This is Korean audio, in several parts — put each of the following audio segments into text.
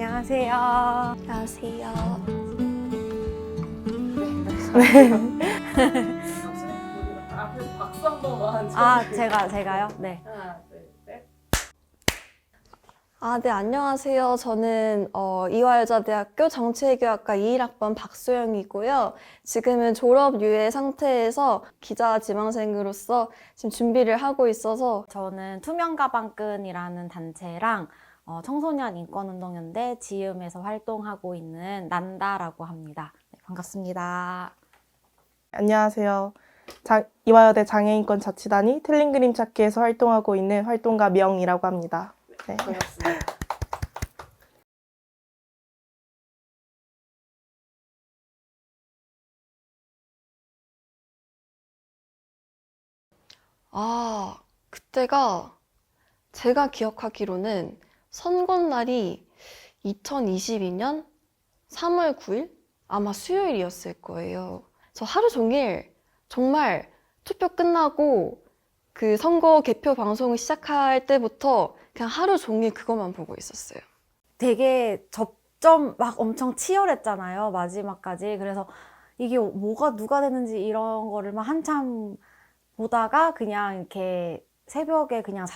안녕하세요. 안녕하세요. 앞에서 박수 한 번만. 제가요? 네. 하나, 둘, 셋. 네, 안녕하세요. 저는 이화여자대학교 정치외교학과 21학번 박소영이고요. 지금은 졸업 유예 상태에서 기자 지망생으로서 지금 준비를 하고 있어서 저는 투명가방끈이라는 단체랑 청소년 인권운동연대 지음에서 활동하고 있는 난다라고 합니다. 네, 반갑습니다. 안녕하세요. 이화여대 장애인권 자치단이 틀린 그림 찾기에서 활동하고 있는 활동가 명이라고 합니다. 네. 반갑습니다. 그때가 제가 기억하기로는 선거날이 2022년 3월 9일? 아마 수요일이었을 거예요. 저 하루 종일 정말 투표 끝나고 그 선거 개표 방송을 시작할 때부터 그냥 하루 종일 그것만 보고 있었어요. 되게 접점 막 엄청 치열했잖아요. 마지막까지. 그래서 이게 뭐가 누가 되는지 이런 거를 막 한참 보다가 그냥 이렇게 새벽에 그냥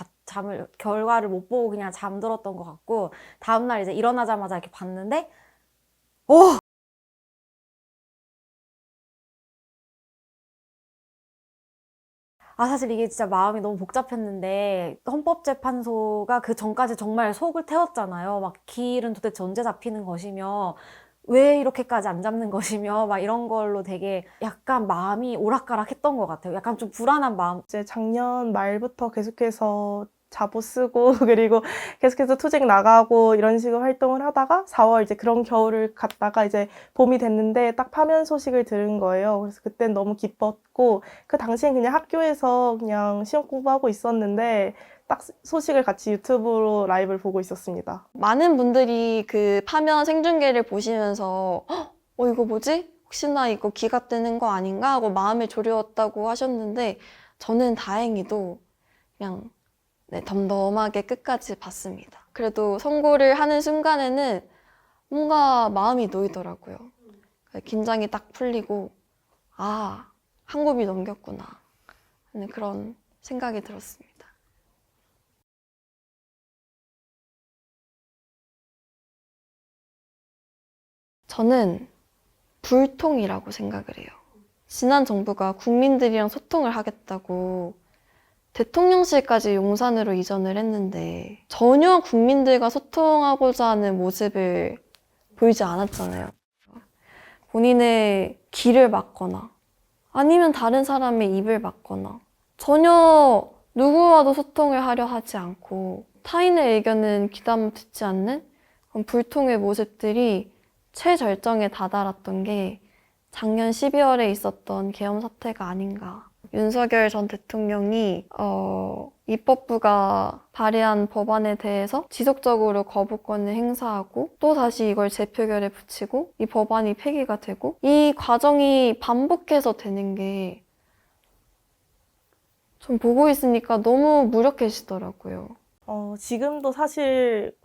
결과를 못 보고 그냥 잠들었던 것 같고, 다음날 이제 일어나자마자 이렇게 봤는데, 사실 이게 진짜 마음이 너무 복잡했는데, 헌법재판소가 그 전까지 정말 속을 태웠잖아요. 막 길은 도대체 언제 잡히는 것이며, 왜 이렇게까지 안 잡는 것이며, 막 이런 걸로 되게 약간 마음이 오락가락 했던 것 같아요. 약간 좀 불안한 마음. 이제 작년 말부터 계속해서 자보 쓰고 그리고 계속해서 투쟁 나가고 이런 식으로 활동을 하다가 4월 이제 그런 겨울을 갔다가 이제 봄이 됐는데 딱 파면 소식을 들은 거예요. 그래서 그땐 너무 기뻤고 그 당시엔 그냥 학교에서 그냥 시험 공부하고 있었는데 딱 소식을 같이 유튜브로 라이브를 보고 있었습니다. 많은 분들이 그 파면 생중계를 보시면서 이거 뭐지? 혹시나 이거 기가 뜨는 거 아닌가 하고 마음이 졸였다고 하셨는데 저는 다행히도 그냥 덤덤하게 끝까지 봤습니다. 그래도 선고를 하는 순간에는 뭔가 마음이 놓이더라고요. 긴장이 딱 풀리고 한 곱이 넘겼구나 하는 그런 생각이 들었습니다. 저는 불통이라고 생각을 해요. 지난 정부가 국민들이랑 소통을 하겠다고 대통령실까지 용산으로 이전을 했는데 전혀 국민들과 소통하고자 하는 모습을 보이지 않았잖아요. 본인의 귀를 막거나 아니면 다른 사람의 입을 막거나 전혀 누구와도 소통을 하려 하지 않고 타인의 의견은 귀담아 듣지 않는 그런 불통의 모습들이 최절정에 다다랐던 게 작년 12월에 있었던 계엄 사태가 아닌가. 윤석열 전 대통령이 입법부가 발의한 법안에 대해서 지속적으로 거부권을 행사하고 또 다시 이걸 재표결에 붙이고 이 법안이 폐기가 되고 이 과정이 반복해서 되는 게 좀 보고 있으니까 너무 무력해지더라고요. 지금도 사실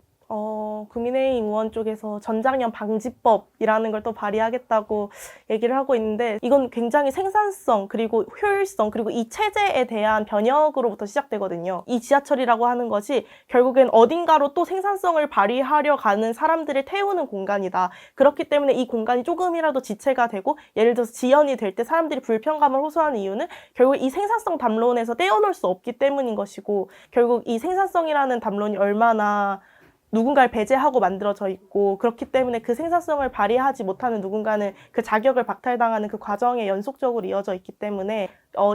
국민의힘 의원 쪽에서 전장년 방지법이라는 걸 또 발의하겠다고 얘기를 하고 있는데 이건 굉장히 생산성 그리고 효율성 그리고 이 체제에 대한 변혁으로부터 시작되거든요. 이 지하철이라고 하는 것이 결국엔 어딘가로 또 생산성을 발휘하려 가는 사람들을 태우는 공간이다. 그렇기 때문에 이 공간이 조금이라도 지체가 되고 예를 들어서 지연이 될 때 사람들이 불편감을 호소하는 이유는 결국 이 생산성 담론에서 떼어놓을 수 없기 때문인 것이고 결국 이 생산성이라는 담론이 얼마나 누군가를 배제하고 만들어져 있고 그렇기 때문에 그 생산성을 발휘하지 못하는 누군가는 그 자격을 박탈당하는 그 과정에 연속적으로 이어져 있기 때문에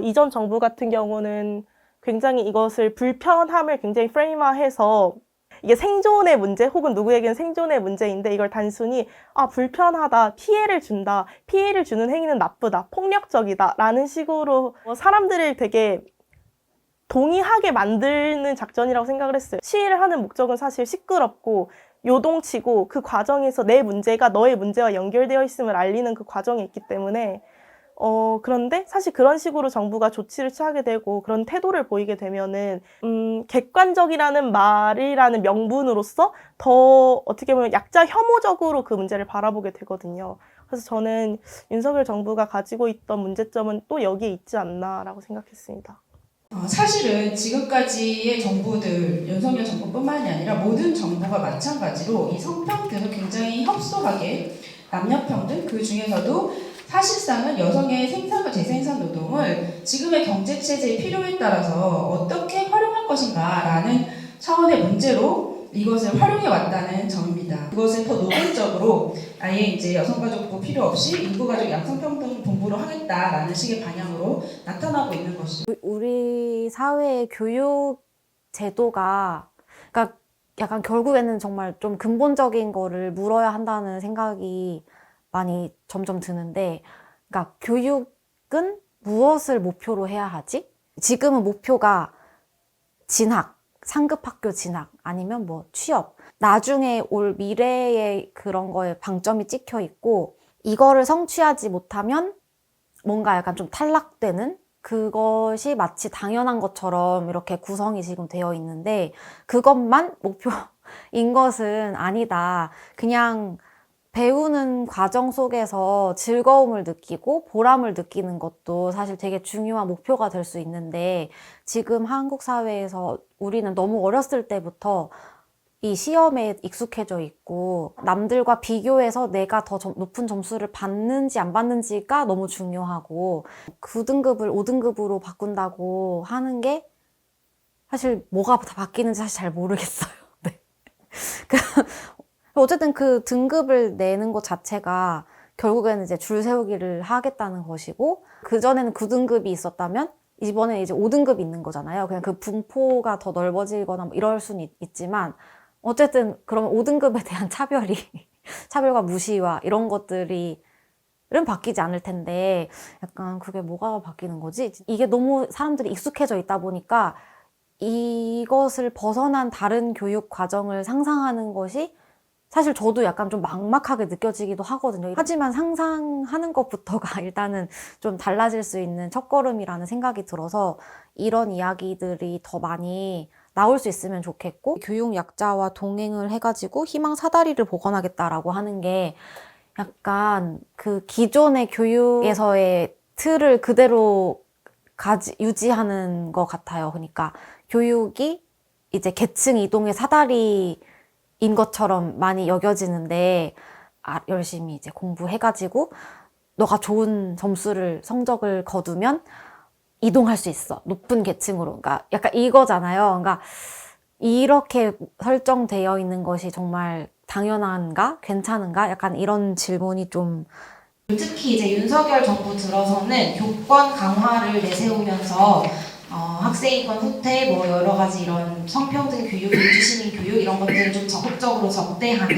이전 정부 같은 경우는 굉장히 이것을 불편함을 굉장히 프레임화해서 이게 생존의 문제 혹은 누구에게는 생존의 문제인데 이걸 단순히 불편하다, 피해를 준다, 피해를 주는 행위는 나쁘다, 폭력적이다 라는 식으로 사람들을 되게 동의하게 만드는 작전이라고 생각을 했어요. 시위를 하는 목적은 사실 시끄럽고 요동치고 그 과정에서 내 문제가 너의 문제와 연결되어 있음을 알리는 그 과정이 있기 때문에 그런데 사실 그런 식으로 정부가 조치를 취하게 되고 그런 태도를 보이게 되면은, 객관적이라는 말이라는 명분으로서 더 어떻게 보면 약자 혐오적으로 그 문제를 바라보게 되거든요. 그래서 저는 윤석열 정부가 가지고 있던 문제점은 또 여기에 있지 않나라고 생각했습니다. 사실은 지금까지의 정부들, 윤석열 정부뿐만이 아니라 모든 정부가 마찬가지로 이 성평등을 굉장히 협소하게 남녀평등, 그 중에서도 사실상은 여성의 생산과 재생산 노동을 지금의 경제체제의 필요에 따라서 어떻게 활용할 것인가라는 차원의 문제로 이것을 활용해 왔다는 점입니다. 그것을 더 노골적으로 아예 이제 여성가족부 필요 없이 인구가족 양성평등 본부로 하겠다라는 식의 방향으로 나타나고 있는 것이죠. 우리 사회의 교육 제도가, 그러니까 약간 결국에는 정말 좀 근본적인 거를 물어야 한다는 생각이 많이 점점 드는데, 그러니까 교육은 무엇을 목표로 해야 하지? 지금은 목표가 진학, 상급 학교 진학, 아니면 뭐 취업, 나중에 올 미래의 그런 거에 방점이 찍혀 있고, 이거를 성취하지 못하면 뭔가 약간 좀 탈락되는, 그것이 마치 당연한 것처럼 이렇게 구성이 지금 되어 있는데, 그것만 목표인 것은 아니다. 그냥 배우는 과정 속에서 즐거움을 느끼고 보람을 느끼는 것도 사실 되게 중요한 목표가 될 수 있는데, 지금 한국 사회에서 우리는 너무 어렸을 때부터 이 시험에 익숙해져 있고, 남들과 비교해서 내가 더 높은 점수를 받는지 안 받는지가 너무 중요하고, 9등급을 5등급으로 바꾼다고 하는 게 사실 뭐가 다 바뀌는지 사실 잘 모르겠어요. 네. 어쨌든 그 등급을 내는 것 자체가 결국에는 이제 줄 세우기를 하겠다는 것이고, 그전에는 9등급이 있었다면 이번에 이제 5등급이 있는 거잖아요. 그냥 그 분포가 더 넓어지거나 뭐 이럴 수는 있지만, 어쨌든 그러면 5등급에 대한 차별과 무시와 이런 것들이 은 바뀌지 않을 텐데, 약간 그게 뭐가 바뀌는 거지? 이게 너무 사람들이 익숙해져 있다 보니까 이것을 벗어난 다른 교육 과정을 상상하는 것이 사실 저도 약간 좀 막막하게 느껴지기도 하거든요. 하지만 상상하는 것부터가 일단은 좀 달라질 수 있는 첫걸음이라는 생각이 들어서, 이런 이야기들이 더 많이 나올 수 있으면 좋겠고, 교육 약자와 동행을 해가지고 희망 사다리를 복원하겠다라고 하는 게 약간 그 기존의 교육에서의 틀을 그대로 유지하는 것 같아요. 그러니까 교육이 이제 계층 이동의 사다리인 것처럼 많이 여겨지는데, 열심히 이제 공부해가지고 너가 좋은 성적을 거두면 이동할 수 있어. 높은 계층으로. 그러니까 약간 이거잖아요. 그러니까 이렇게 설정되어 있는 것이 정말 당연한가? 괜찮은가? 약간 이런 질문이 좀. 특히 이제 윤석열 정부 들어서는 교권 강화를 내세우면서 학생인권 후퇴, 뭐 여러 가지 이런 성평등 교육, 민주시민 교육 이런 것들을 좀 적극적으로 적대하는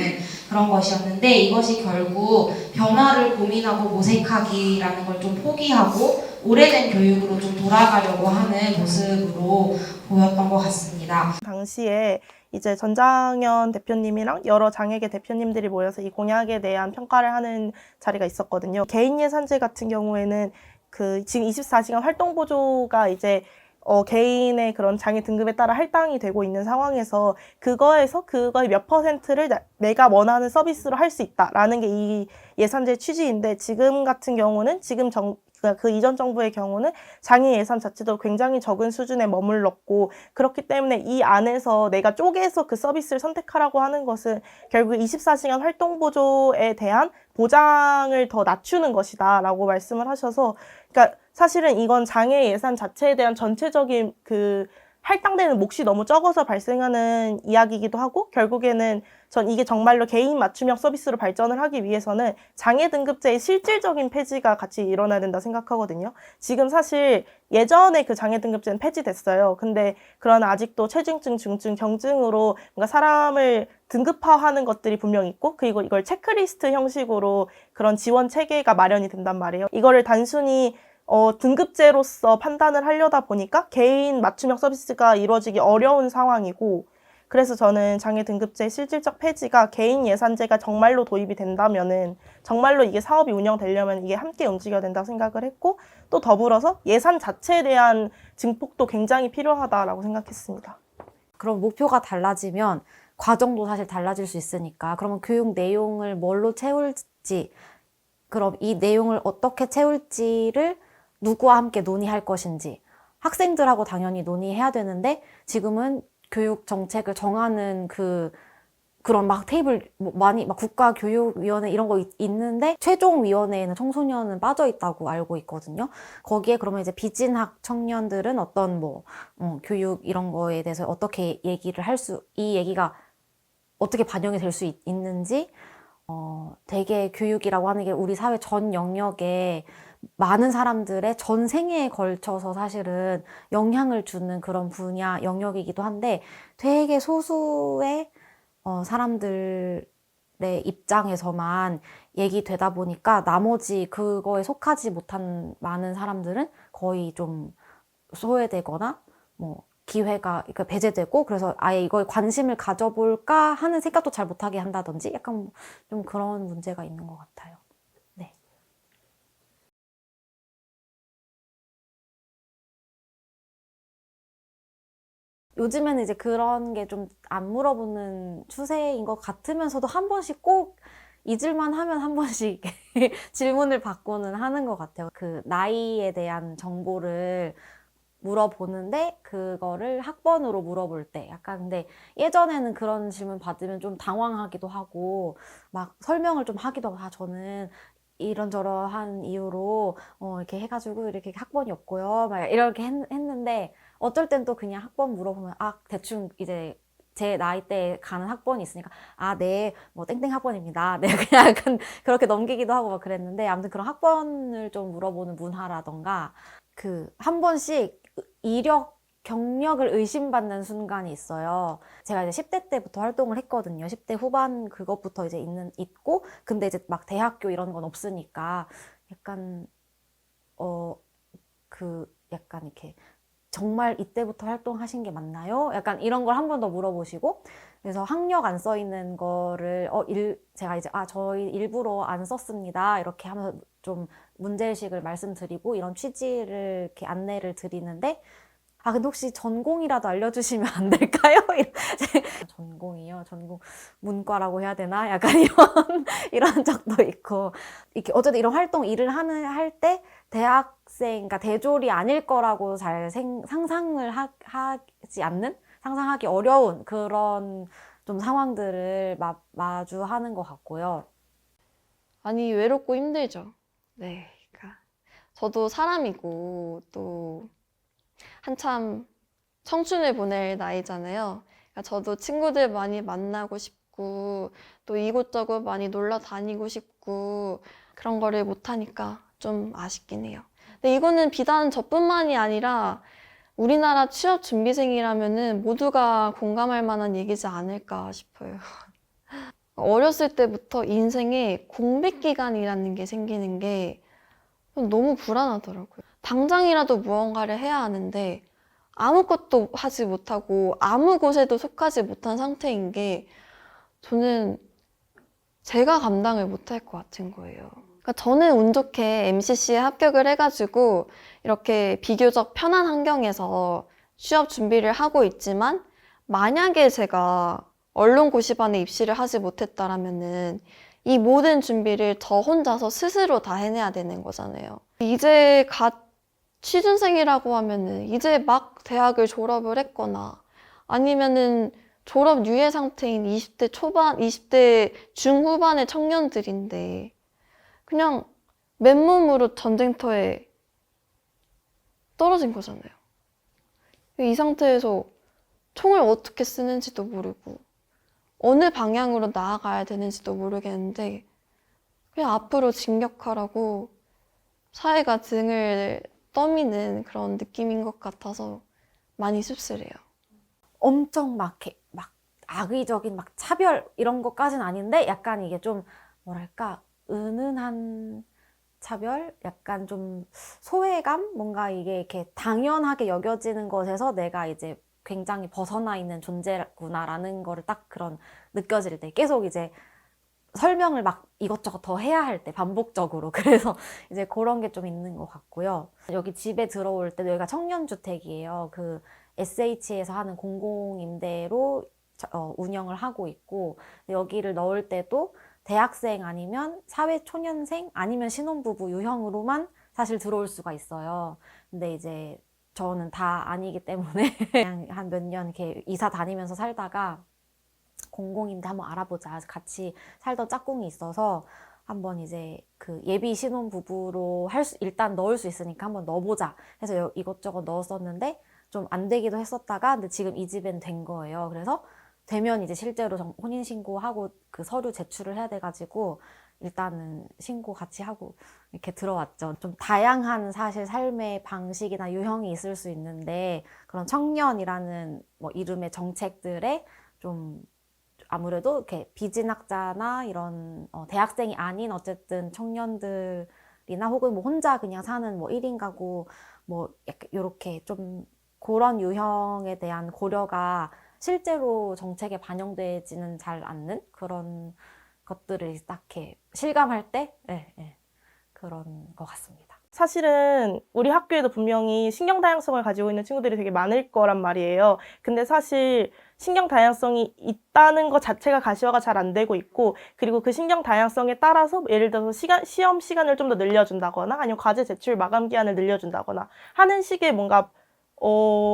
그런 것이었는데, 이것이 결국 변화를 고민하고 모색하기라는 걸 좀 포기하고 오래된 교육으로 좀 돌아가려고 하는 모습으로 보였던 것 같습니다. 당시에 이제 전장현 대표님이랑 여러 장애계 대표님들이 모여서 이 공약에 대한 평가를 하는 자리가 있었거든요. 개인 예산제 같은 경우에는 그 지금 24시간 활동보조가 이제 개인의 그런 장애 등급에 따라 할당이 되고 있는 상황에서 그거의 몇 %를 내가 원하는 서비스로 할 수 있다라는 게 이 예산제 취지인데, 지금 같은 경우는 그 이전 정부의 경우는 장애 예산 자체도 굉장히 적은 수준에 머물렀고, 그렇기 때문에 이 안에서 내가 쪼개서 그 서비스를 선택하라고 하는 것은 결국 24시간 활동보조에 대한 보장을 더 낮추는 것이다 라고 말씀을 하셔서, 그러니까 사실은 이건 장애 예산 자체에 대한 전체적인 그 할당되는 몫이 너무 적어서 발생하는 이야기이기도 하고, 결국에는 전 이게 정말로 개인 맞춤형 서비스로 발전을 하기 위해서는 장애 등급제의 실질적인 폐지가 같이 일어나야 된다 생각하거든요. 지금 사실 예전에 그 장애 등급제는 폐지됐어요. 근데 그러나 아직도 최중증, 중증, 경증으로 뭔가 사람을 등급화하는 것들이 분명히 있고, 그리고 이걸 체크리스트 형식으로 그런 지원 체계가 마련이 된단 말이에요. 이거를 단순히 등급제로서 판단을 하려다 보니까 개인 맞춤형 서비스가 이루어지기 어려운 상황이고, 그래서 저는 장애 등급제 실질적 폐지가 개인 예산제가 정말로 도입이 된다면은 정말로 이게 사업이 운영되려면 이게 함께 움직여야 된다고 생각을 했고, 또 더불어서 예산 자체에 대한 증폭도 굉장히 필요하다라고 생각했습니다. 그럼 목표가 달라지면 과정도 사실 달라질 수 있으니까, 그러면 교육 내용을 뭘로 채울지, 그럼 이 내용을 어떻게 채울지를 누구와 함께 논의할 것인지, 학생들하고 당연히 논의해야 되는데, 지금은 교육 정책을 정하는 그런 막 테이블 많이 막 국가교육위원회 이런 거 있는데, 최종위원회에는 청소년은 빠져 있다고 알고 있거든요. 거기에 그러면 이제 비진학 청년들은 어떤 교육 이런 거에 대해서 어떻게 얘기를 이 얘기가 어떻게 반영이 될 수 있는지, 되게 교육이라고 하는 게 우리 사회 전 영역에 많은 사람들의 전 생애에 걸쳐서 사실은 영향을 주는 그런 분야, 영역이기도 한데, 되게 소수의 사람들의 입장에서만 얘기되다 보니까 나머지 그거에 속하지 못한 많은 사람들은 거의 좀 소외되거나 기회가 배제되고, 그래서 아예 이거에 관심을 가져볼까 하는 생각도 잘 못하게 한다든지, 약간 좀 그런 문제가 있는 것 같아요. 네. 요즘에는 이제 그런 게 좀 안 물어보는 추세인 것 같으면서도 한 번씩 꼭 잊을만 하면 한 번씩 질문을 받고는 하는 것 같아요. 그 나이에 대한 정보를 물어보는데, 그거를 학번으로 물어볼 때 약간, 근데 예전에는 그런 질문 받으면 좀 당황하기도 하고 막 설명을 좀 하기도 하고, 저는 이런저런한 이유로 이렇게 해가지고 이렇게 학번이 없고요 막 이렇게 했는데, 어쩔 땐 또 그냥 학번 물어보면 대충 이제 제 나이대에 가는 학번이 있으니까 네, 땡땡 학번입니다. 네, 그냥 약간 그렇게 넘기기도 하고 막 그랬는데, 아무튼 그런 학번을 좀 물어보는 문화라던가, 한 번씩 이력, 경력을 의심받는 순간이 있어요. 제가 이제 10대 때부터 활동을 했거든요. 10대 후반 그것부터 이제 있고, 근데 이제 막 대학교 이런 건 없으니까 약간, 약간 이렇게 정말 이때부터 활동하신 게 맞나요? 약간 이런 걸 한 번 더 물어보시고, 그래서 학력 안 써 있는 거를 제가 이제 저희 일부러 안 썼습니다 이렇게 하면서 좀 문제의식을 말씀드리고 이런 취지를 이렇게 안내를 드리는데, 근데 혹시 전공이라도 알려주시면 안 될까요? 전공이요? 전공 문과라고 해야 되나? 약간 이런 적도 있고, 이렇게 어쨌든 이런 일을 할 때 대학생, 그러니까 대졸이 아닐 거라고 잘 상상을 하지 않는, 상상하기 어려운 그런 좀 상황들을 마주하는 것 같고요. 많이 외롭고 힘들죠. 네. 그러니까 저도 사람이고 또 한참 청춘을 보낼 나이잖아요. 그러니까 저도 친구들 많이 만나고 싶고 또 이곳저곳 많이 놀러 다니고 싶고 그런 거를 못하니까 좀 아쉽긴 해요. 근데 이거는 비단 저뿐만이 아니라 우리나라 취업 준비생이라면은 모두가 공감할 만한 얘기지 않을까 싶어요. 어렸을 때부터 인생에 공백 기간이라는 게 생기는 게 너무 불안하더라고요. 당장이라도 무언가를 해야 하는데 아무것도 하지 못하고 아무 곳에도 속하지 못한 상태인 게 저는 제가 감당을 못할 것 같은 거예요. 그러니까 저는 운 좋게 MCC에 합격을 해가지고 이렇게 비교적 편한 환경에서 취업 준비를 하고 있지만, 만약에 제가 언론고시반에 입시를 하지 못했다라면은 이 모든 준비를 저 혼자서 스스로 다 해내야 되는 거잖아요. 이제 갓 취준생이라고 하면은 이제 막 대학을 졸업을 했거나 아니면은 졸업 유예 상태인 20대 초반, 20대 중후반의 청년들인데 그냥 맨몸으로 전쟁터에 떨어진 거잖아요. 이 상태에서 총을 어떻게 쓰는지도 모르고 어느 방향으로 나아가야 되는지도 모르겠는데 그냥 앞으로 진격하라고 사회가 등을 떠미는 그런 느낌인 것 같아서 많이 씁쓸해요. 엄청 막 악의적인 차별 이런 것까지는 아닌데, 약간 이게 좀 뭐랄까 은은한 차별, 약간 좀 소외감, 뭔가 이게 이렇게 당연하게 여겨지는 것에서 내가 이제 굉장히 벗어나 있는 존재구나라는 거를 딱 그런 느껴질 때 계속 이제 설명을 막 이것저것 더 해야 할 때 반복적으로 그래서 이제 그런 게 좀 있는 것 같고요. 여기 집에 들어올 때도 여기가 청년주택이에요. 그 SH에서 하는 공공임대로 운영을 하고 있고 여기를 넣을 때도 대학생 아니면 사회초년생 아니면 신혼부부 유형으로만 사실 들어올 수가 있어요. 근데 이제 저는 다 아니기 때문에 그냥 한 몇 년 이렇게 이사 다니면서 살다가 공공임대 한번 알아보자. 그래서 같이 살던 짝꿍이 있어서 한번 이제 그 예비 신혼부부로 일단 넣을 수 있으니까 한번 넣어보자 해서 이것저것 넣었었는데 좀 안 되기도 했었다가 근데 지금 이 집엔 된 거예요. 그래서 되면 이제 실제로 혼인신고하고 그 서류 제출을 해야 돼가지고 일단은 신고 같이 하고 이렇게 들어왔죠. 좀 다양한 사실 삶의 방식이나 유형이 있을 수 있는데 그런 청년이라는 뭐 이름의 정책들에 좀 아무래도 이렇게 비진학자나 이런 대학생이 아닌 어쨌든 청년들이나 혹은 뭐 혼자 그냥 사는 뭐 1인 가구 뭐 약간 요렇게 좀 그런 유형에 대한 고려가 실제로 정책에 반영되지는 잘 않는 그런 것들을 딱 이렇게 실감할 때 그런 것 같습니다. 사실은 우리 학교에도 분명히 신경 다양성을 가지고 있는 친구들이 되게 많을 거란 말이에요. 근데 사실 신경 다양성이 있다는 것 자체가 가시화가 잘 안 되고 있고, 그리고 그 신경 다양성에 따라서 예를 들어서 시험 시간을 좀 더 늘려준다거나 아니면 과제 제출 마감 기한을 늘려준다거나 하는 식의 뭔가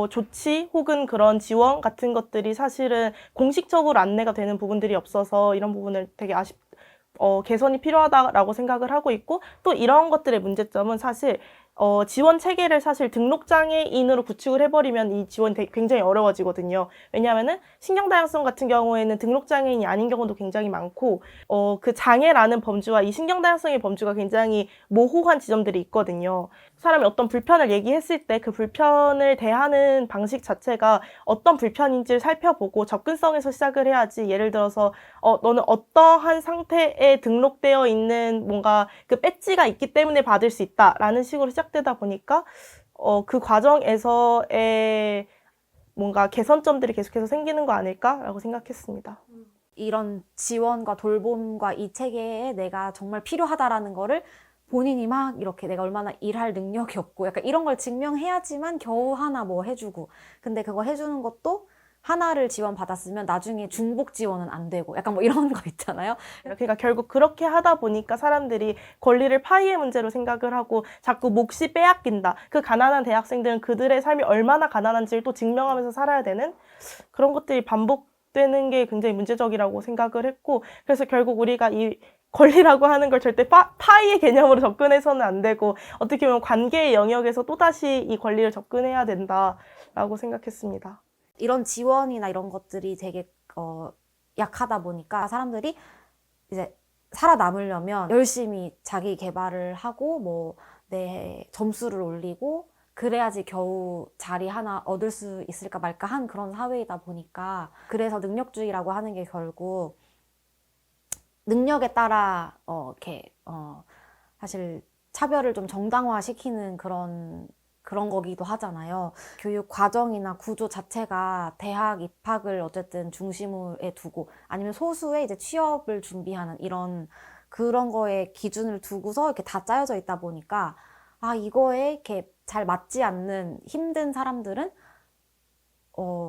조치 혹은 그런 지원 같은 것들이 사실은 공식적으로 안내가 되는 부분들이 없어서 이런 부분을 되게 개선이 필요하다라고 생각을 하고 있고, 또 이런 것들의 문제점은 사실 지원 체계를 사실 등록장애인으로 구축을 해버리면 이 지원이 굉장히 어려워지거든요. 왜냐하면은 신경 다양성 같은 경우에는 등록장애인이 아닌 경우도 굉장히 많고, 그 장애라는 범주와 이 신경 다양성의 범주가 굉장히 모호한 지점들이 있거든요. 사람이 어떤 불편을 얘기했을 때 그 불편을 대하는 방식 자체가 어떤 불편인지를 살펴보고 접근성에서 시작을 해야지, 예를 들어서 너는 어떠한 상태에 등록되어 있는 뭔가 그 배지가 있기 때문에 받을 수 있다라는 식으로 시작되다 보니까 그 과정에서의 뭔가 개선점들이 계속해서 생기는 거 아닐까라고 생각했습니다. 이런 지원과 돌봄과 이 체계에 내가 정말 필요하다라는 거를 본인이 막 이렇게 내가 얼마나 일할 능력이 없고 약간 이런 걸 증명해야지만 겨우 하나 뭐 해주고, 근데 그거 해주는 것도 하나를 지원받았으면 나중에 중복 지원은 안 되고 약간 뭐 이런 거 있잖아요. 그러니까 결국 그렇게 하다 보니까 사람들이 권리를 파이의 문제로 생각을 하고 자꾸 몫이 빼앗긴다. 그 가난한 대학생들은 그들의 삶이 얼마나 가난한지를 또 증명하면서 살아야 되는 그런 것들이 반복되는 게 굉장히 문제적이라고 생각을 했고, 그래서 결국 우리가 이 권리라고 하는 걸 절대 파이의 개념으로 접근해서는 안 되고 어떻게 보면 관계의 영역에서 또다시 이 권리를 접근해야 된다라고 생각했습니다. 이런 지원이나 이런 것들이 되게 약하다 보니까 사람들이 이제 살아남으려면 열심히 자기 개발을 하고 뭐 내 점수를 올리고 그래야지 겨우 자리 하나 얻을 수 있을까 말까 한 그런 사회이다 보니까, 그래서 능력주의라고 하는 게 결국 능력에 따라 사실 차별을 좀 정당화시키는 그런 거기도 하잖아요. 교육 과정이나 구조 자체가 대학 입학을 어쨌든 중심에 두고 아니면 소수의 이제 취업을 준비하는 그런 거에 기준을 두고서 이렇게 다 짜여져 있다 보니까 이거에 이렇게 잘 맞지 않는 힘든 사람들은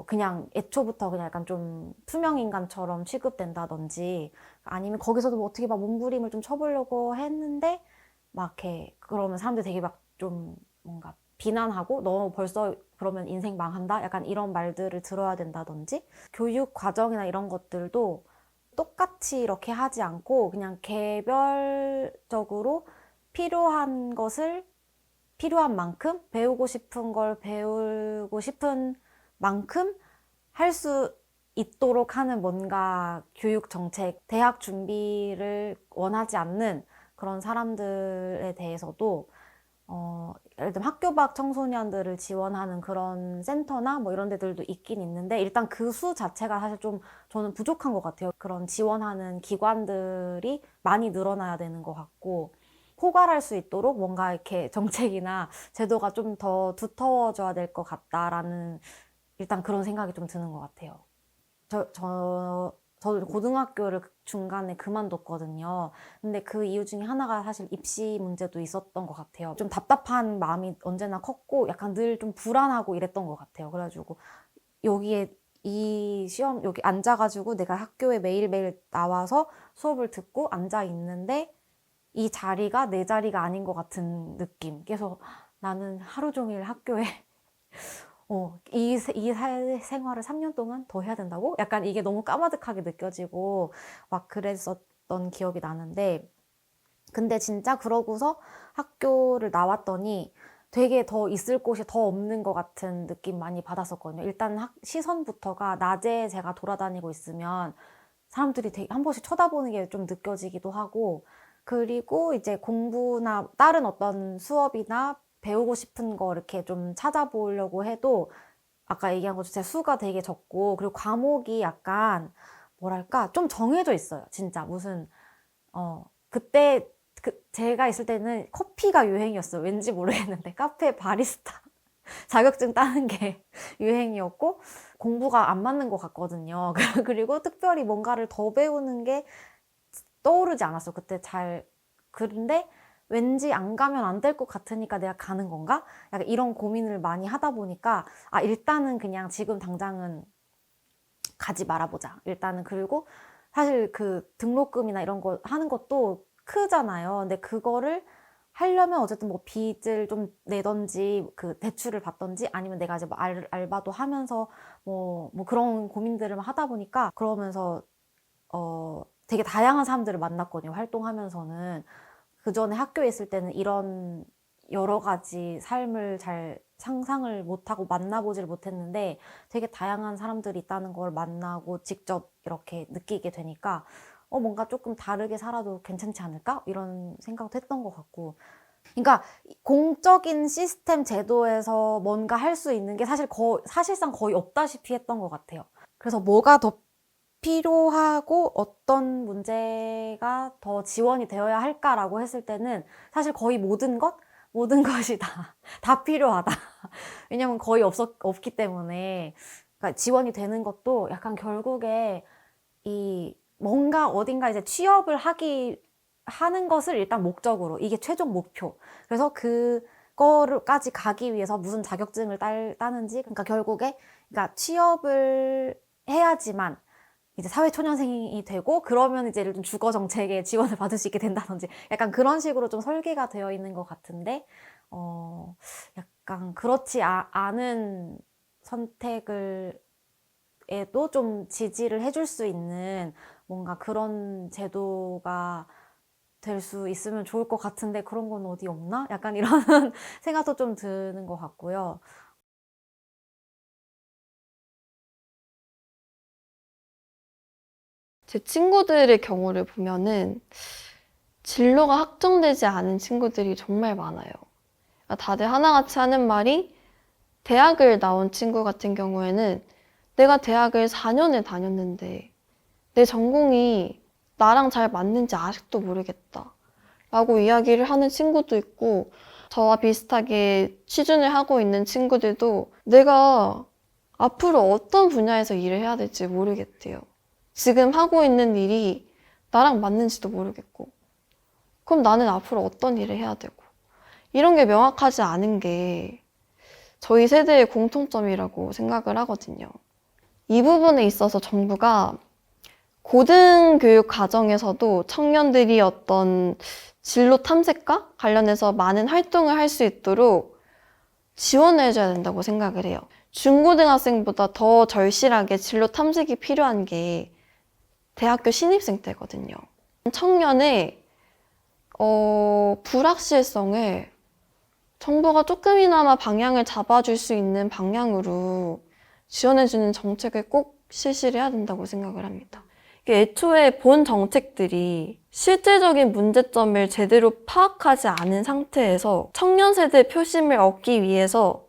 그냥 애초부터 그냥 약간 좀 투명인간처럼 취급된다든지, 아니면 거기서도 뭐 어떻게 막 몸부림을 좀 쳐보려고 했는데 막 이렇게 그러면 사람들이 되게 막 좀 뭔가 비난하고 너 벌써 그러면 인생 망한다? 약간 이런 말들을 들어야 된다든지, 교육 과정이나 이런 것들도 똑같이 이렇게 하지 않고 그냥 개별적으로 필요한 것을 필요한 만큼 배우고 싶은 걸 배우고 싶은 만큼 할 수 있도록 하는 뭔가 교육 정책, 대학 준비를 원하지 않는 그런 사람들에 대해서도 예를 들면 학교 밖 청소년들을 지원하는 그런 센터나 뭐 이런 데들도 있긴 있는데 일단 그 수 자체가 사실 좀 저는 부족한 것 같아요. 그런 지원하는 기관들이 많이 늘어나야 되는 것 같고, 포괄할 수 있도록 뭔가 이렇게 정책이나 제도가 좀 더 두터워져야 될 것 같다라는 일단 그런 생각이 좀 드는 것 같아요. 저도 고등학교를 중간에 그만뒀거든요. 근데 그 이유 중에 하나가 사실 입시 문제도 있었던 것 같아요. 좀 답답한 마음이 언제나 컸고 약간 늘 좀 불안하고 이랬던 것 같아요. 그래가지고 여기에 이 시험 여기 앉아가지고 내가 학교에 매일매일 나와서 수업을 듣고 앉아 있는데 이 자리가 내 자리가 아닌 것 같은 느낌. 그래서 나는 하루 종일 학교에 이 생활을 3년 동안 더 해야 된다고? 약간 이게 너무 까마득하게 느껴지고 막 그랬었던 기억이 나는데 근데 진짜 그러고서 학교를 나왔더니 되게 더 있을 곳이 더 없는 것 같은 느낌 많이 받았었거든요. 일단 시선부터가 낮에 제가 돌아다니고 있으면 사람들이 되게 한 번씩 쳐다보는 게 좀 느껴지기도 하고 그리고 이제 공부나 다른 어떤 수업이나 배우고 싶은 거 이렇게 좀 찾아보려고 해도 아까 얘기한 것처럼 제 수가 되게 적고 그리고 과목이 약간 뭐랄까 좀 정해져 있어요. 진짜 무슨 그때 제가 있을 때는 커피가 유행이었어요. 왠지 모르겠는데 카페 바리스타 자격증 따는 게 유행이었고 공부가 안 맞는 것 같거든요. 그리고 특별히 뭔가를 더 배우는 게 떠오르지 않았어. 그때 그런데 왠지 안 가면 안 될 것 같으니까 내가 가는 건가? 약간 이런 고민을 많이 하다 보니까 일단은 그냥 지금 당장은 가지 말아보자. 일단은 그리고 사실 그 등록금이나 이런 거 하는 것도 크잖아요. 근데 그거를 하려면 어쨌든 뭐 빚을 좀 내던지 그 대출을 받던지 아니면 내가 이제 뭐 알바도 하면서 뭐 그런 고민들을 하다 보니까 그러면서 되게 다양한 사람들을 만났거든요. 활동하면서는. 그 전에 학교에 있을 때는 이런 여러 가지 삶을 잘 상상을 못하고 만나보질 못했는데 되게 다양한 사람들이 있다는 걸 만나고 직접 이렇게 느끼게 되니까 뭔가 조금 다르게 살아도 괜찮지 않을까? 이런 생각도 했던 것 같고. 그러니까 공적인 시스템 제도에서 뭔가 할 수 있는 게 사실상 거의 없다시피 했던 것 같아요. 그래서 뭐가 더 필요하고 어떤 문제가 더 지원이 되어야 할까라고 했을 때는 사실 거의 모든 것이 다 필요하다. 왜냐면 거의 없기 때문에. 그러니까 지원이 되는 것도 약간 결국에 뭔가 어딘가 이제 취업을 하는 것을 일단 목적으로, 이게 최종 목표. 그래서 그거까지 가기 위해서 무슨 자격증을 따는지, 그러니까 결국에, 그러니까 취업을 해야지만 이제 사회초년생이 되고, 그러면 이제 예를 들면 주거정책에 지원을 받을 수 있게 된다든지, 약간 그런 식으로 좀 설계가 되어 있는 것 같은데, 약간 그렇지 않은 선택을 에도 좀 지지를 해줄 수 있는 뭔가 그런 제도가 될 수 있으면 좋을 것 같은데 그런 건 어디 없나? 약간 이런 생각도 좀 드는 것 같고요. 제 친구들의 경우를 보면은 진로가 확정되지 않은 친구들이 정말 많아요. 다들 하나같이 하는 말이 대학을 나온 친구 같은 경우에는 내가 대학을 4년을 다녔는데 내 전공이 나랑 잘 맞는지 아직도 모르겠다 라고 이야기를 하는 친구도 있고, 저와 비슷하게 취준을 하고 있는 친구들도 내가 앞으로 어떤 분야에서 일을 해야 될지 모르겠대요. 지금 하고 있는 일이 나랑 맞는지도 모르겠고, 그럼 나는 앞으로 어떤 일을 해야 되고, 이런 게 명확하지 않은 게 저희 세대의 공통점이라고 생각을 하거든요. 이 부분에 있어서 정부가 고등교육 과정에서도 청년들이 어떤 진로 탐색과 관련해서 많은 활동을 할 수 있도록 지원을 해줘야 된다고 생각을 해요. 중고등학생보다 더 절실하게 진로 탐색이 필요한 게 대학교 신입생 때거든요. 청년의 불확실성을 정부가 조금이나마 방향을 잡아줄 수 있는 방향으로 지원해주는 정책을 꼭 실시를 해야 된다고 생각을 합니다. 애초에 본 정책들이 실질적인 문제점을 제대로 파악하지 않은 상태에서 청년 세대 표심을 얻기 위해서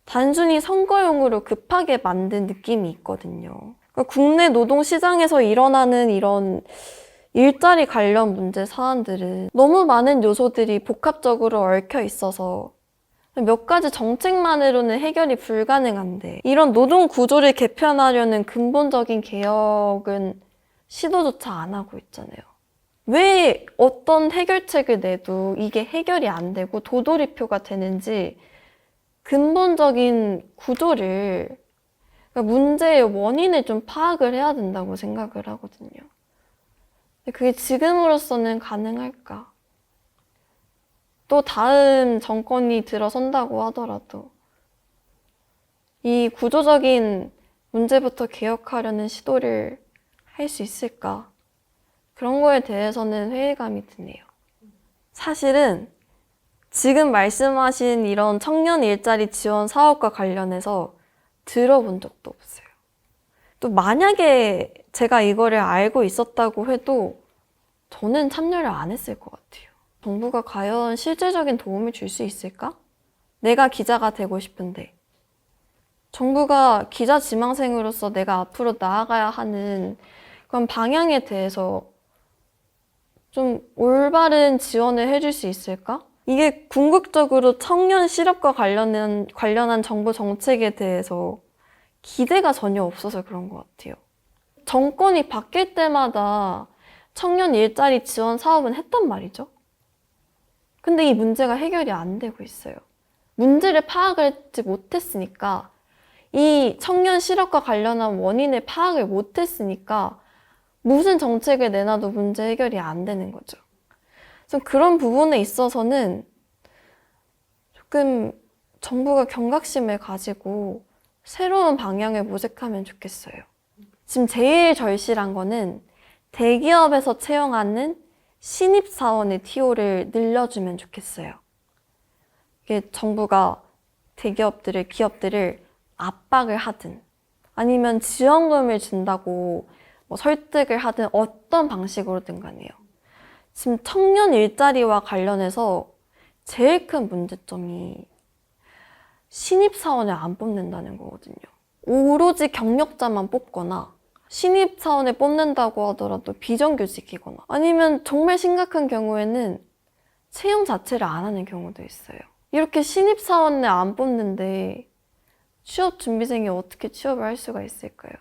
단순히 선거용으로 급하게 만든 느낌이 있거든요. 그러니까 국내 노동시장에서 일어나는 이런 일자리 관련 문제 사안들은 너무 많은 요소들이 복합적으로 얽혀 있어서 몇 가지 정책만으로는 해결이 불가능한데 이런 노동 구조를 개편하려는 근본적인 개혁은 시도조차 안 하고 있잖아요. 왜 어떤 해결책을 내도 이게 해결이 안 되고 도돌이표가 되는지 근본적인 구조를, 그러니까 문제의 원인을 좀 파악을 해야 된다고 생각을 하거든요. 근데 그게 지금으로서는 가능할까? 또 다음 정권이 들어선다고 하더라도 이 구조적인 문제부터 개혁하려는 시도를 할 수 있을까? 그런 거에 대해서는 회의감이 드네요. 사실은 지금 말씀하신 이런 청년 일자리 지원 사업과 관련해서 들어본 적도 없어요. 또 만약에 제가 이거를 알고 있었다고 해도 저는 참여를 안 했을 것 같아요. 정부가 과연 실질적인 도움을 줄 수 있을까? 내가 기자가 되고 싶은데 정부가 기자 지망생으로서 내가 앞으로 나아가야 하는 그런 방향에 대해서 좀 올바른 지원을 해줄 수 있을까? 이게 궁극적으로 청년 실업과 관련한 정부 정책에 대해서 기대가 전혀 없어서 그런 것 같아요. 정권이 바뀔 때마다 청년 일자리 지원 사업은 했단 말이죠. 근데 이 문제가 해결이 안 되고 있어요. 문제를 파악하지 못했으니까, 이 청년 실업과 관련한 원인을 파악을 못했으니까 무슨 정책을 내놔도 문제 해결이 안 되는 거죠. 그래서 그런 부분에 있어서는 조금 정부가 경각심을 가지고 새로운 방향을 모색하면 좋겠어요. 지금 제일 절실한 거는 대기업에서 채용하는 신입사원의 TO를 늘려주면 좋겠어요. 이게 정부가 기업들을 압박을 하든 아니면 지원금을 준다고 뭐 설득을 하든 어떤 방식으로든 간에요. 지금 청년 일자리와 관련해서 제일 큰 문제점이 신입사원을 안 뽑는다는 거거든요. 오로지 경력자만 뽑거나 신입사원을 뽑는다고 하더라도 비정규직이거나 아니면 정말 심각한 경우에는 채용 자체를 안 하는 경우도 있어요. 이렇게 신입사원을 안 뽑는데 취업준비생이 어떻게 취업을 할 수가 있을까요?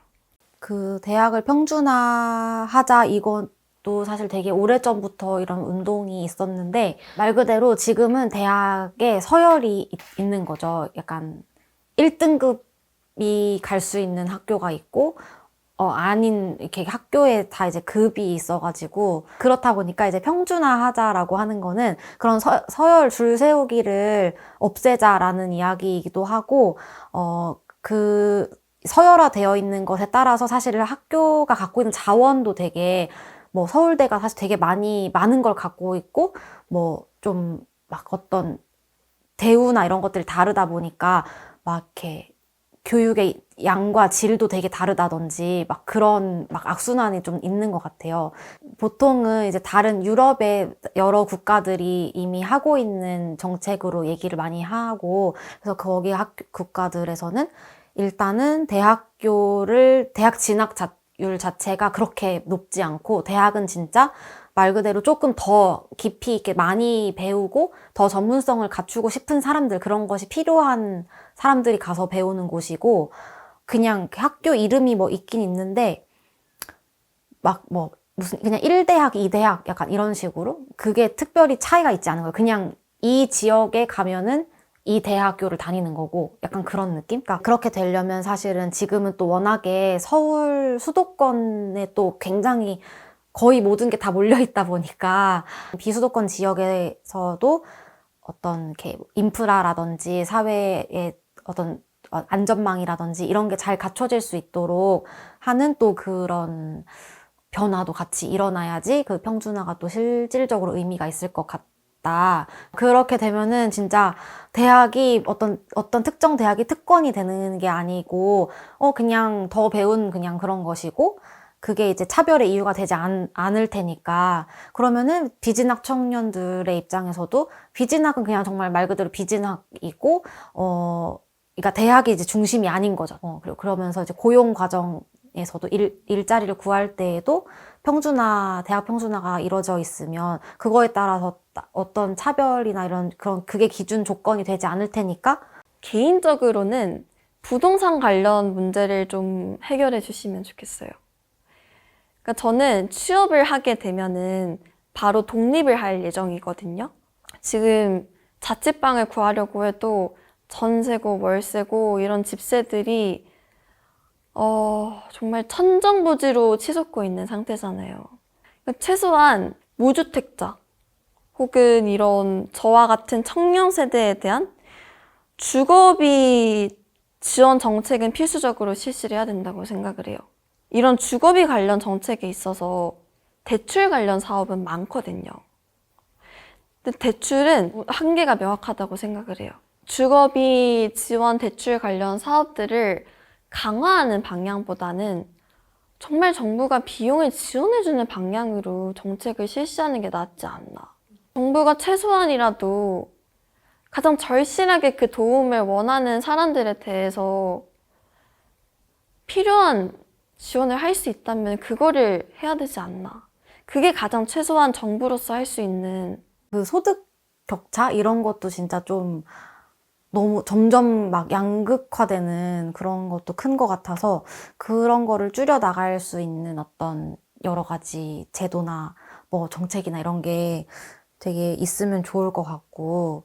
그 대학을 평준화하자 이것도 사실 되게 오래전부터 이런 운동이 있었는데 말 그대로 지금은 대학에 서열이 있는 거죠. 약간 1등급이 갈 수 있는 학교가 있고 아닌 이렇게 학교에 다 이제 급이 있어가지고 그렇다 보니까 이제 평준화하자라고 하는 거는 그런 서열 줄 세우기를 없애자라는 이야기이기도 하고 그 서열화되어 있는 것에 따라서 사실 학교가 갖고 있는 자원도 되게 뭐 서울대가 사실 되게 많은 걸 갖고 있고 뭐 좀 막 어떤 대우나 이런 것들이 다르다 보니까 막 이렇게 교육의 양과 질도 되게 다르다든지 막 그런 막 악순환이 좀 있는 것 같아요. 보통은 이제 다른 유럽의 여러 국가들이 이미 하고 있는 정책으로 얘기를 많이 하고 그래서 거기 국가들에서는 일단은 대학 진학률 자체가 그렇게 높지 않고 대학은 진짜 말 그대로 조금 더 깊이 있게 많이 배우고 더 전문성을 갖추고 싶은 사람들, 그런 것이 필요한 사람들이 가서 배우는 곳이고 그냥 학교 이름이 뭐 있긴 있는데 막 뭐 무슨 그냥 1대학, 2대학 약간 이런 식으로 그게 특별히 차이가 있지 않은 거예요. 그냥 이 지역에 가면은 이 대학교를 다니는 거고 약간 그런 느낌? 그러니까 그렇게 되려면 사실은 지금은 또 워낙에 서울 수도권에 또 굉장히 거의 모든 게 다 몰려있다 보니까 비수도권 지역에서도 어떤 이렇게 인프라라든지 사회의 어떤 안전망이라든지 이런 게 잘 갖춰질 수 있도록 하는 또 그런 변화도 같이 일어나야지 그 평준화가 또 실질적으로 의미가 있을 것 같다. 그렇게 되면은 진짜 대학이 어떤 특정 대학이 특권이 되는 게 아니고 그냥 더 배운 그냥 그런 것이고 그게 이제 차별의 이유가 되지 않을 테니까 그러면은 비진학 청년들의 입장에서도 비진학은 그냥 정말 말 그대로 비진학이고 그러니까 대학이 이제 중심이 아닌 거죠. 그리고 그러면서 이제 고용 과정에서도 일자리를 구할 때에도 대학 평준화가 이루어져 있으면 그거에 따라서 어떤 차별이나 이런 그런 그게 기준 조건이 되지 않을 테니까 개인적으로는 부동산 관련 문제를 좀 해결해 주시면 좋겠어요. 그러니까 저는 취업을 하게 되면은 바로 독립을 할 예정이거든요. 지금 자취방을 구하려고 해도 전세고 월세고 이런 집세들이 정말 천정부지로 치솟고 있는 상태잖아요. 그러니까 최소한 무주택자 혹은 이런 저와 같은 청년 세대에 대한 주거비 지원 정책은 필수적으로 실시를 해야 된다고 생각을 해요. 이런 주거비 관련 정책에 있어서 대출 관련 사업은 많거든요. 근데 대출은 한계가 명확하다고 생각을 해요. 주거비 지원 대출 관련 사업들을 강화하는 방향보다는 정말 정부가 비용을 지원해주는 방향으로 정책을 실시하는 게 낫지 않나. 정부가 최소한이라도 가장 절실하게 그 도움을 원하는 사람들에 대해서 필요한 지원을 할 수 있다면 그거를 해야 되지 않나. 그게 가장 최소한 정부로서 할 수 있는. 그 소득 격차 이런 것도 진짜 좀 너무 점점 막 양극화되는 그런 것도 큰 것 같아서 그런 거를 줄여 나갈 수 있는 어떤 여러 가지 제도나 뭐 정책이나 이런 게 되게 있으면 좋을 것 같고,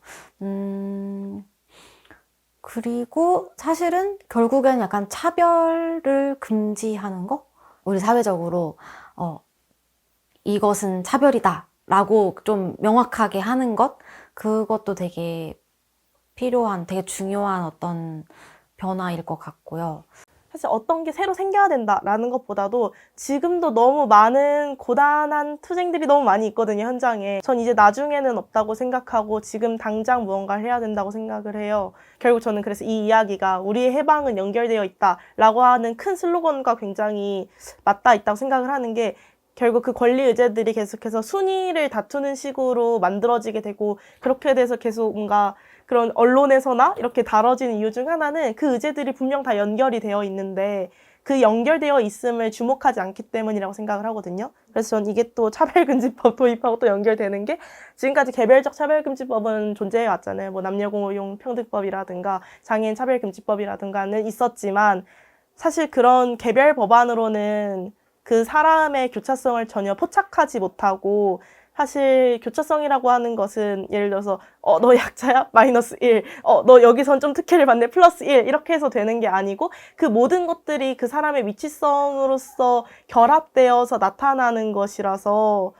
그리고 사실은 결국엔 약간 차별을 금지하는 거? 우리 사회적으로, 이것은 차별이다 라고 좀 명확하게 하는 것? 그것도 되게 필요한, 되게 중요한 어떤 변화일 것 같고요. 사실 어떤 게 새로 생겨야 된다라는 것보다도 지금도 너무 많은 고단한 투쟁들이 너무 많이 있거든요, 현장에. 전 이제 나중에는 없다고 생각하고 지금 당장 무언가를 해야 된다고 생각을 해요. 결국 저는 그래서 이 이야기가 우리의 해방은 연결되어 있다라고 하는 큰 슬로건과 굉장히 맞닿아 있다고 생각을 하는 게 결국 그 권리 의제들이 계속해서 순위를 다투는 식으로 만들어지게 되고 그렇게 돼서 계속 뭔가 그런 언론에서나 이렇게 다뤄지는 이유 중 하나는 그 의제들이 분명 다 연결이 되어 있는데 그 연결되어 있음을 주목하지 않기 때문이라고 생각을 하거든요. 그래서 전 이게 또 차별금지법 도입하고 또 연결되는 게 지금까지 개별적 차별금지법은 존재해 왔잖아요. 뭐 남녀공용 평등법이라든가 장애인 차별금지법이라든가는 있었지만 사실 그런 개별 법안으로는 그 사람의 교차성을 전혀 포착하지 못하고 사실 교차성이라고 하는 것은 예를 들어서 너 약자야? 마이너스 1. 너 여기선 좀 특혜를 받네? 플러스 1. 이렇게 해서 되는 게 아니고 그 모든 것들이 그 사람의 위치성으로서 결합되어서 나타나는 것이라서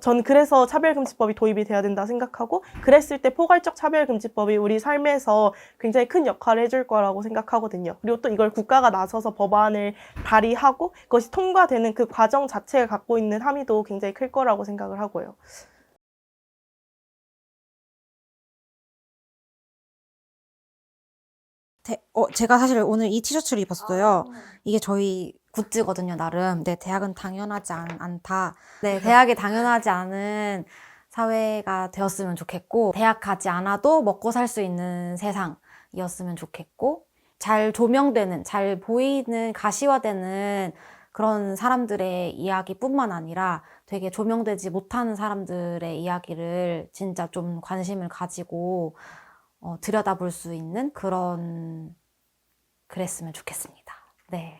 전 그래서 차별금지법이 도입이 돼야 된다 생각하고 그랬을 때 포괄적 차별금지법이 우리 삶에서 굉장히 큰 역할을 해줄 거라고 생각하거든요. 그리고 또 이걸 국가가 나서서 법안을 발의하고 그것이 통과되는 그 과정 자체가 갖고 있는 함의도 굉장히 클 거라고 생각을 하고요. 제가 사실 오늘 이 티셔츠를 입었어요. 이게 저희 굿즈거든요, 나름. 네, 대학은 당연하지 않다. 네, 대학이 당연하지 않은 사회가 되었으면 좋겠고, 대학 가지 않아도 먹고 살 수 있는 세상이었으면 좋겠고, 잘 조명되는, 잘 보이는, 가시화되는 그런 사람들의 이야기뿐만 아니라 되게 조명되지 못하는 사람들의 이야기를 진짜 좀 관심을 가지고 들여다볼 수 있는 그랬으면 좋겠습니다. 네.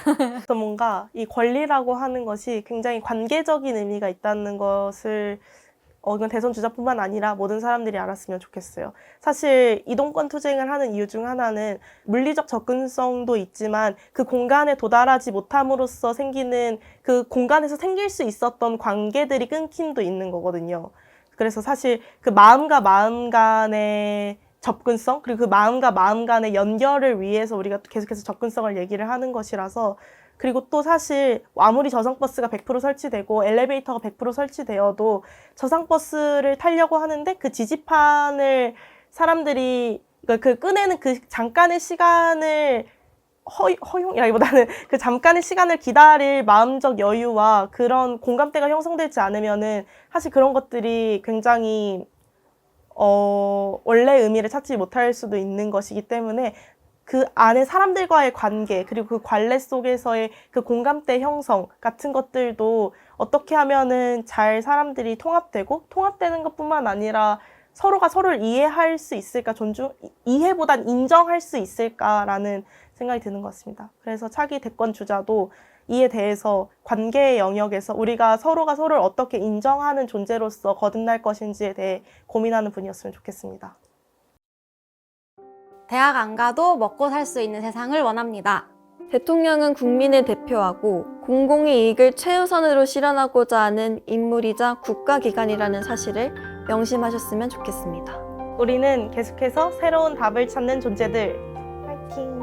그래서 뭔가 이 권리라고 하는 것이 굉장히 관계적인 의미가 있다는 것을 이건 대선 주자뿐만 아니라 모든 사람들이 알았으면 좋겠어요. 사실 이동권 투쟁을 하는 이유 중 하나는 물리적 접근성도 있지만 그 공간에 도달하지 못함으로써 생기는 그 공간에서 생길 수 있었던 관계들이 끊김도 있는 거거든요. 그래서 사실 그 마음과 마음 간의 접근성 그리고 그 마음과 마음 간의 연결을 위해서 우리가 계속해서 접근성을 얘기를 하는 것이라서 그리고 또 사실 아무리 저상버스가 100% 설치되고 엘리베이터가 100% 설치되어도 저상버스를 타려고 하는데 그 지지판을 사람들이 그 꺼내는 그 잠깐의 시간을 허용이라기보다는 그 잠깐의 시간을 기다릴 마음적 여유와 그런 공감대가 형성되지 않으면은 사실 그런 것들이 굉장히 원래 의미를 찾지 못할 수도 있는 것이기 때문에 그 안에 사람들과의 관계, 그리고 그 관례 속에서의 그 공감대 형성 같은 것들도 어떻게 하면은 잘 사람들이 통합되는 것뿐만 아니라 서로가 서로를 이해할 수 있을까, 이해보단 인정할 수 있을까라는 생각이 드는 것 같습니다. 그래서 차기 대권 주자도 이에 대해서 관계의 영역에서 우리가 서로가 서로를 어떻게 인정하는 존재로서 거듭날 것인지에 대해 고민하는 분이었으면 좋겠습니다. 대학 안 가도 먹고 살 수 있는 세상을 원합니다. 대통령은 국민을 대표하고 공공의 이익을 최우선으로 실현하고자 하는 인물이자 국가기관이라는 사실을 명심하셨으면 좋겠습니다. 우리는 계속해서 새로운 답을 찾는 존재들. 파이팅!